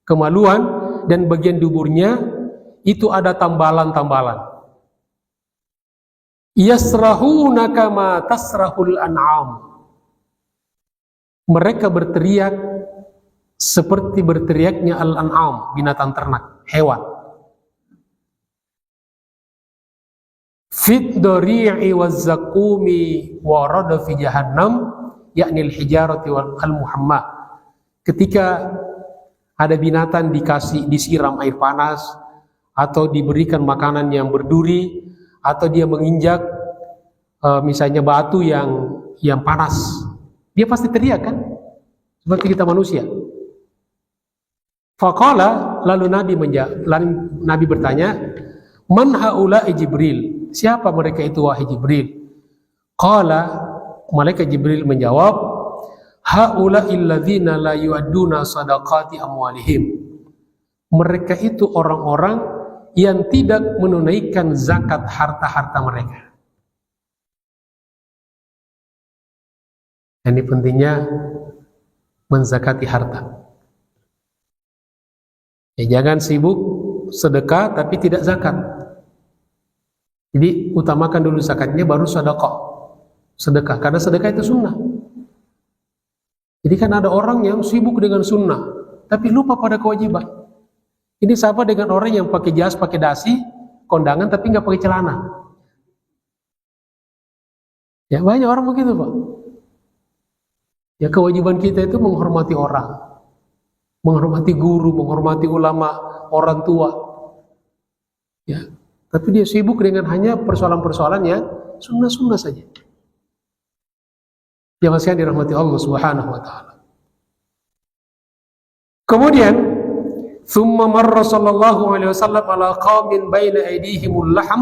kemaluan dan bagian duburnya itu ada tambalan-tambalan. Yasrahuna kama tasrahul an'am. Mereka berteriak seperti berteriaknya al-an'am, binatang ternak, hewan. Fit dari'i waz zakumi wa rada fi jahannam, yakni al-hijarati wal muhammah. Ketika ada binatang disiram air panas atau diberikan makanan yang berduri atau dia menginjak misalnya batu yang panas, dia pasti teriak kan? Seperti kita manusia. Faqala, lalu Nabi bertanya, man haula'i Jibril? Siapa mereka itu wahai Jibril? Qala, malaikat Jibril menjawab, haula'il ladzina la yu'adduna sadaqati amwalihim. Mereka itu orang-orang yang tidak menunaikan zakat harta-harta mereka. Ini pentingnya menzakati harta. Ya, jangan sibuk sedekah tapi tidak zakat. Jadi utamakan dulu zakatnya baru sedekah, karena sedekah itu sunnah. Jadi kan ada orang yang sibuk dengan sunnah tapi lupa pada kewajiban. Ini sama dengan orang yang pakai jas, pakai dasi, kondangan tapi nggak pakai celana. Ya banyak orang begitu, Pak. Ya kewajiban kita itu menghormati orang, menghormati guru, menghormati ulama, orang tua. Ya, tapi dia sibuk dengan hanya persoalan-persoalan yang sunnah-sunnah saja. Ya masih dirahmati Allah Subhanahu wa taala. Kemudian, thumma marra sallallahu alaihi wasallam ala qaumin baina aydihimul lahm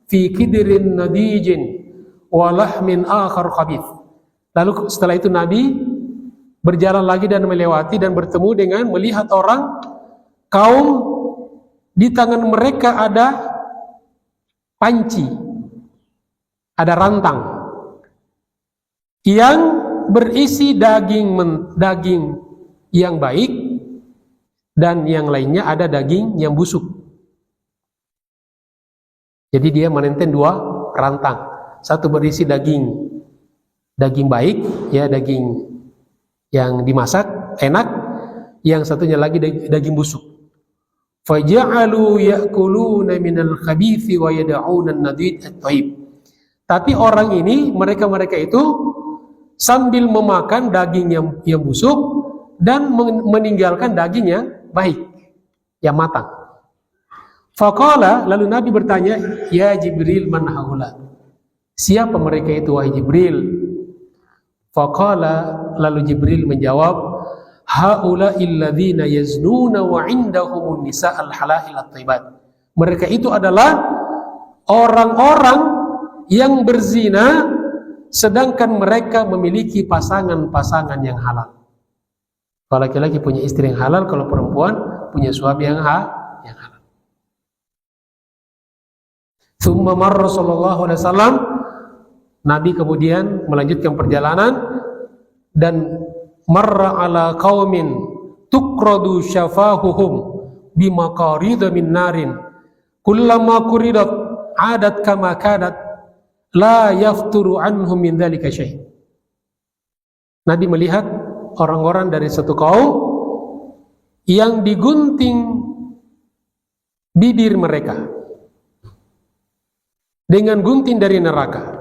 fi kidrin nadijin wa lahmin akhar khabith. Lalu setelah itu Nabi berjalan lagi dan melewati dan bertemu dengan melihat orang kaum di tangan mereka ada panci, ada rantang yang berisi daging yang baik dan yang lainnya ada daging yang busuk. Jadi dia menenten dua rantang, satu berisi daging baik, ya daging yang dimasak enak, yang satunya lagi daging busuk. Faja'alu ya'kuluna minal khabithi wa yad'una an-nadid at-thayyib. Tapi orang ini, mereka itu sambil memakan daging yang busuk dan meninggalkan daging yang baik, yang matang. Faqala, lalu Nabi bertanya, ya Jibril, man haula? Siapa mereka itu wahai Jibril? Faqala, lalu Jibril menjawab, haula'il ladzina yaznuna wa 'indahumun nisa'al halail at-thayyibat. Mereka itu adalah orang-orang yang berzina sedangkan mereka memiliki pasangan-pasangan yang halal. Kalau laki-laki punya istri yang halal, kalau perempuan punya suami yang halal. Tsumma marra sallallahu alaihi wasallam, Nabi kemudian melanjutkan perjalanan dan marra ala qaumin tuqradu syafahuhum bimaqarida min narin kullama quridat adat kama kadat la yafturu anhum min dzalika syai'. Nabi melihat orang-orang dari satu kaum yang digunting bibir mereka dengan gunting dari neraka.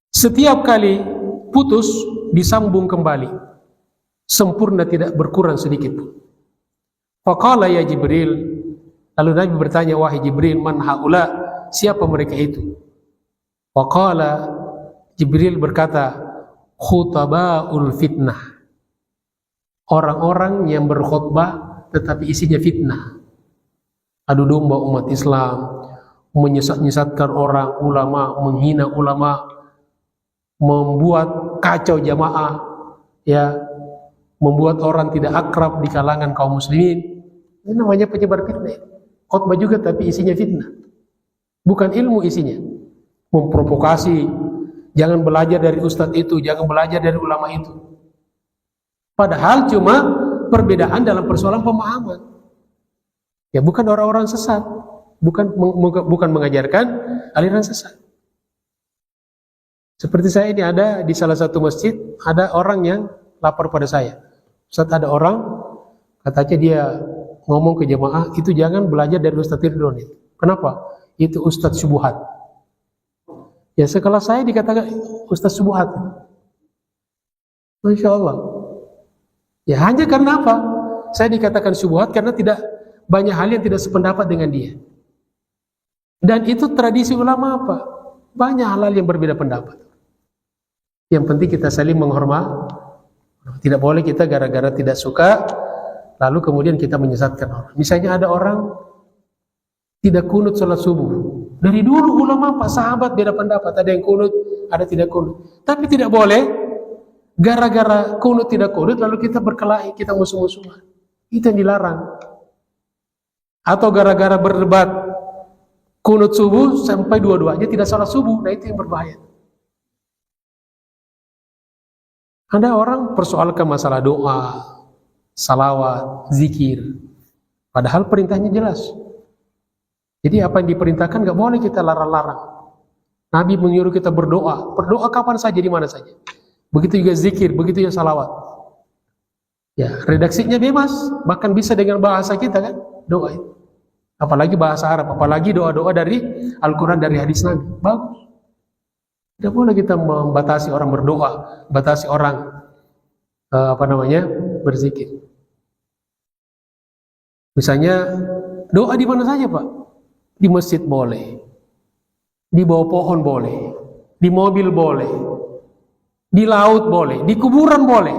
Setiap kali putus disambung kembali, sempurna, tidak berkurang sedikit pun. Faqala ya Jibril, lalu Nabi bertanya, wahai Jibril, man haula? Siapa mereka itu? Faqala, Jibril berkata, khutabaul fitnah, orang-orang yang berkhutbah tetapi isinya fitnah, adu domba umat Islam, menyesat-nyesatkan orang, ulama, menghina ulama, membuat kacau jamaah, ya, membuat orang tidak akrab di kalangan kaum muslimin. Ini namanya penyebar fitnah. Khutbah juga tapi isinya fitnah, bukan ilmu isinya, memprovokasi. Jangan belajar dari ustadz itu, jangan belajar dari ulama itu. Padahal cuma perbedaan dalam persoalan pemahaman. Ya, bukan orang-orang sesat, bukan mengajarkan aliran sesat. Seperti saya ini ada di salah satu masjid, ada orang yang lapor pada saya. Ustaz, ada orang katanya dia ngomong ke jemaah, itu jangan belajar dari Ustaz Ridwan. Kenapa? Itu Ustaz Syubhat. Ya, sekelas saya dikatakan Ustaz Syubhat. Masya Allah. Ya, hanya karena apa? Saya dikatakan Syubhat karena tidak banyak hal yang tidak sependapat dengan dia. Dan itu tradisi ulama apa? Banyak hal yang berbeda pendapat. Yang penting kita saling menghormati. Tidak boleh kita gara-gara tidak suka lalu kemudian kita menyesatkan orang. Misalnya ada orang tidak kunut sholat subuh. Dari dulu ulama Pak sahabat beda pendapat, ada yang kunut, ada tidak kunut. Tapi tidak boleh gara-gara kunut tidak kunut lalu kita berkelahi, kita musuh-musuhan. Itu yang dilarang. Atau gara-gara berdebat kunut subuh sampai dua-duanya tidak sholat subuh, nah itu yang berbahaya. Ada orang persoalkan masalah doa, salawat, zikir, padahal perintahnya jelas. Jadi apa yang diperintahkan gak boleh kita larang-larang. Nabi menyuruh kita berdoa, berdoa kapan saja, di mana saja. Begitu juga zikir, begitu juga salawat. Ya, redaksinya bebas, bahkan bisa dengan bahasa kita kan, doa itu. Apalagi bahasa Arab, apalagi doa-doa dari Al-Quran, dari hadis Nabi, bagus. Tidak boleh kita membatasi orang berdoa, batasi orang berzikir. Misalnya doa di mana saja Pak, di masjid boleh, di bawah pohon boleh, di mobil boleh, di laut boleh, di kuburan boleh.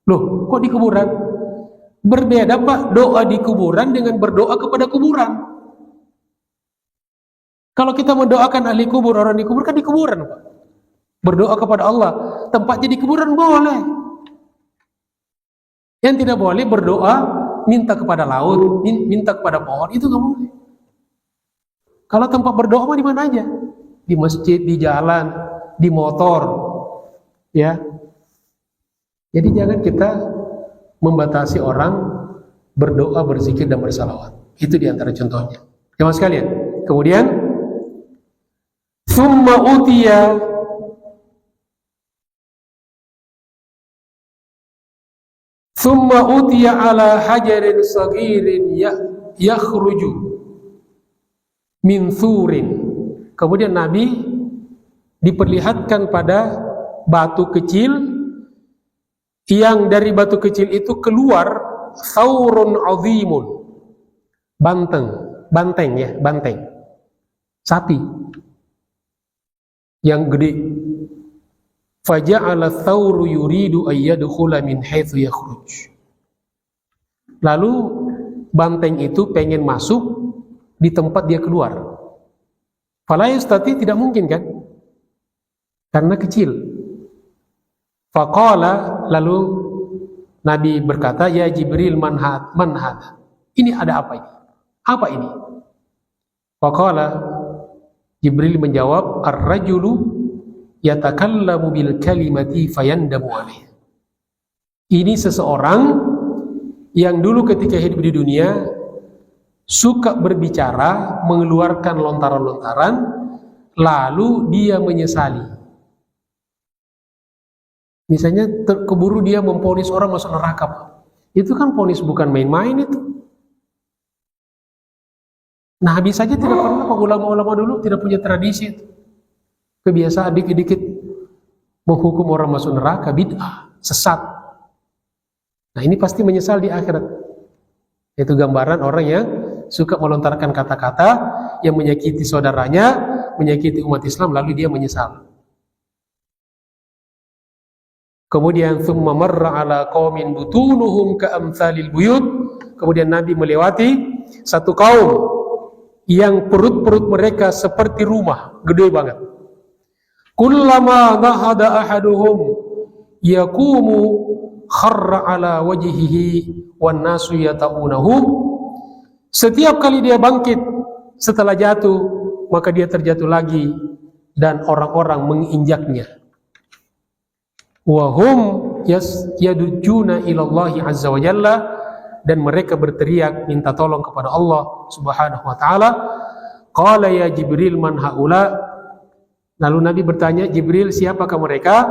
Loh, kok di kuburan? Berbeda Pak, doa di kuburan dengan berdoa kepada kuburan. Kalau kita mendoakan ahli kubur, orang di kubur kan di kuburan Pak. Berdoa kepada Allah, tempatnya di kuburan boleh. Yang tidak boleh berdoa minta kepada laut, minta kepada pohon, itu nggak boleh. Kalau tempat berdoa mah di mana aja, di masjid, di jalan, di motor, ya. Jadi jangan kita membatasi orang berdoa, berzikir dan bersalawat. Itu diantara contohnya. Jemaah sekalian. Kemudian, summa utiya ala hajarin sagirin yakhruju min thurin. Kemudian Nabi diperlihatkan pada batu kecil, yang dari batu kecil itu keluar thawrun azimun, banteng sapi yang gede. Faja'ala thawru yuridu ayyadkhula min haitsu yakhruj. Lalu banteng itu pengen masuk di tempat dia keluar. Fala yastati, tidak mungkin kan? Karena kecil. Faqala, lalu Nabi berkata, ya Jibril, man hadha? Ini ada apa ini? Apa ini? Faqala, Jibril menjawab, ar-rajulu yatakallamu bil kalimati fayandamu alaih. Ini seseorang yang dulu ketika hidup di dunia suka berbicara, mengeluarkan lontaran-lontaran, lalu dia menyesali. Misalnya keburu dia memvonis orang masuk neraka, Pak. Itu kan vonis bukan main-main itu. Nabi saja tidak pernah, Pak, ulama-ulama dulu tidak punya tradisi itu. Kebiasaan dikit-dikit menghukum orang masuk neraka, bid'ah, sesat. Nah, ini pasti menyesal di akhirat. Itu gambaran orang yang suka melontarkan kata-kata yang menyakiti saudaranya, menyakiti umat Islam, lalu dia menyesal. Kemudian thumma marra ala qaumin butunuhum ka'amtsalil buyut. Kemudian Nabi melewati satu kaum yang perut-perut mereka seperti rumah, gede banget. Kullama nahada ahaduhum yaqumu kharra ala wajhihi wan nasu yata'unahu. Setiap kali dia bangkit setelah jatuh, maka dia terjatuh lagi dan orang-orang menginjaknya. Wa hum yadujuna ila Allah azza wa jalla, dan mereka berteriak minta tolong kepada Allah Subhanahu wa taala. Qala ya Jibril man haula. Lalu Nabi bertanya, Jibril, siapakah mereka?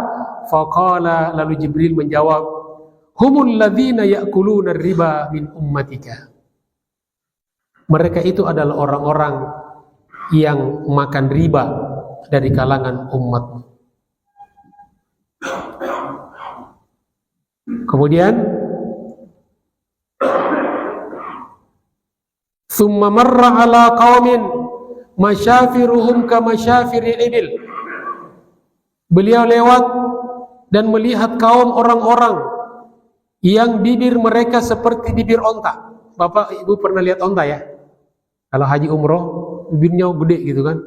Faqala, lalu Jibril menjawab, humul ladzina ya'kuluna riba min ummatika. Mereka itu adalah orang-orang yang makan riba dari kalangan umatmu. Kemudian thumma marra ala qaumin masyafiruhum ka masyafiril ibil. Beliau lewat dan melihat kaum orang-orang yang bibir mereka seperti bibir onta. Bapak Ibu pernah lihat onta ya? Kalau haji umroh bibirnya gede gitu kan.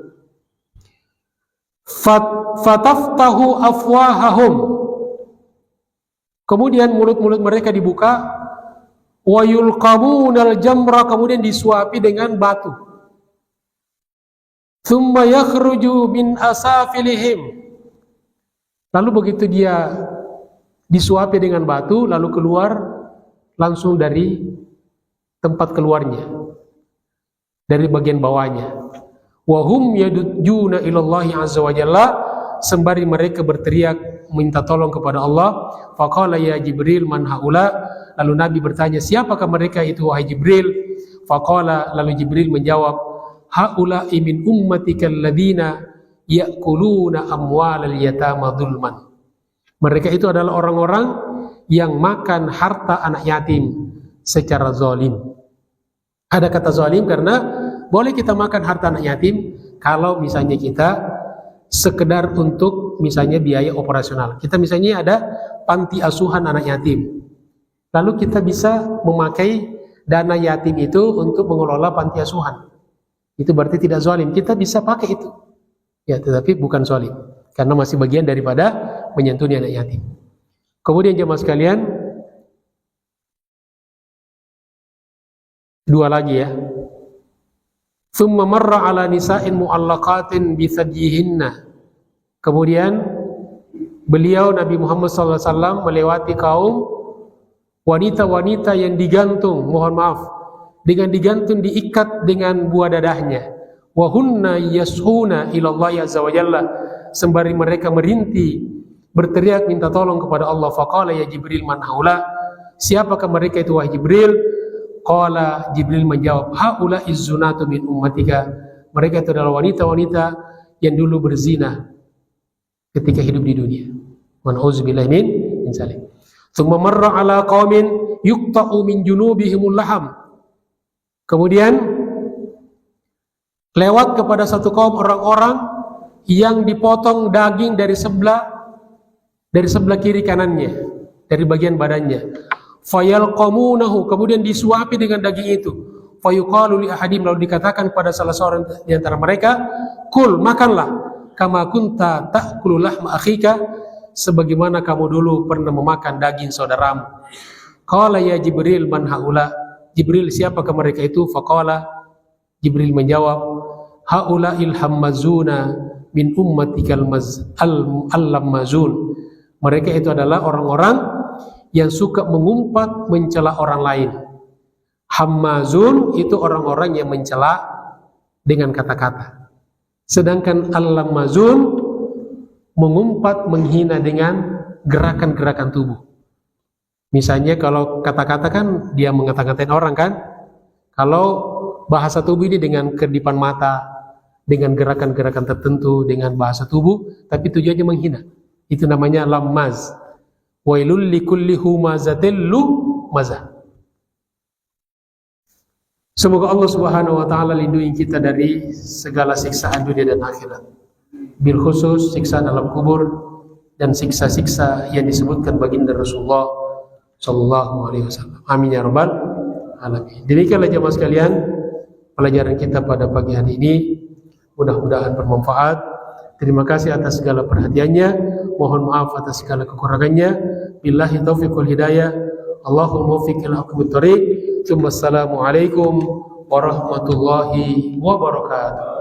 Fataftahu afwahahum. Kemudian mulut-mulut mereka dibuka, wa yulqamunal jamra, kemudian disuapi dengan batu. Thumma yakhruju min asafilihim. Lalu begitu dia disuapi dengan batu, lalu keluar langsung dari tempat keluarnya, dari bagian bawahnya. Wa hum yadujuna ilallahi azza wa jalla, sembari mereka berteriak minta tolong kepada Allah. Faqala ya Jibril man haula. Lalu Nabi bertanya, siapakah mereka itu wahai Jibril? Faqala, lalu Jibril menjawab, haula'i min ummatikal ladzina ya'kuluna amwalal yatama dzulman. Mereka itu adalah orang-orang yang makan harta anak yatim secara zalim. Ada kata zalim karena boleh kita makan harta anak yatim kalau misalnya kita sekedar untuk misalnya biaya operasional. Kita misalnya ada panti asuhan anak yatim. Lalu kita bisa memakai dana yatim itu untuk mengelola panti asuhan. Itu berarti tidak zalim. Kita bisa pakai itu. Ya, tetapi bukan zalim. Karena masih bagian daripada menyantuni anak yatim. Kemudian jemaah sekalian, dua lagi ya. Thumma marra ala nisa'in mu'allaqatin bi thadyihinna. Kemudian beliau Nabi Muhammad SAW melewati kaum wanita-wanita yang digantung, mohon maaf, dengan digantung diikat dengan buah dadahnya. Wa hunna yashuna ila Allah azza wa jalla, sembari mereka merintih berteriak minta tolong kepada Allah. Faqala ya Jibril man haula. Siapakah mereka itu wahai Jibril? Qala, Jibril menjawab, haula izzunatu min ummatika. Mereka itu adalah wanita-wanita yang dulu berzina ketika hidup di dunia. Wa na'udzubillahi min dzalik. Tsumma marra ala qaumin yuqta'u min junubihimul laham. Kemudian lewat kepada satu kaum orang-orang yang dipotong daging dari sebelah kiri kanannya, dari bagian badannya. Fayalqamunahu, kemudian disuapi dengan daging itu. Fayuqalu li ahadim, lalu dikatakan pada salah seorang di antara mereka, kul, makanlah, kama kunta ta'kulu lahma akhika, sebagaimana kamu dulu pernah memakan daging saudaramu. Qala ya Jibril man haula. Jibril, siapakah mereka itu? Faqala, Jibril menjawab, haula ilhammazuna min ummatikal al-lammazun. Mereka itu adalah orang-orang yang suka mengumpat mencela orang lain. Hammazun itu orang-orang yang mencela dengan kata-kata. Sedangkan al-lammazun mengumpat, menghina dengan gerakan-gerakan tubuh. Misalnya kalau kata-kata kan dia mengata-ngatain orang kan. Kalau bahasa tubuh ini dengan kedipan mata, dengan gerakan-gerakan tertentu, dengan bahasa tubuh, tapi tujuannya menghina. Itu namanya lammaz. Wailul likulli humazatil lumazah. Semoga Allah Subhanahu wa taala lindungi kita dari segala siksaan dunia dan akhirat. Bil khusus siksa dalam kubur, dan siksa-siksa yang disebutkan baginda Rasulullah sallallahu alaihi wasallam. Amin ya rabbal alamin. Demikianlah jemaah sekalian pelajaran kita pada pagi hari ini, mudah-mudahan bermanfaat. Terima kasih atas segala perhatiannya, mohon maaf atas segala kekurangannya. Billahi taufiq wal hidayah. Allahumma waffiq ila aqwamit thoriq. Assalamualaikum warahmatullahi wabarakatuh.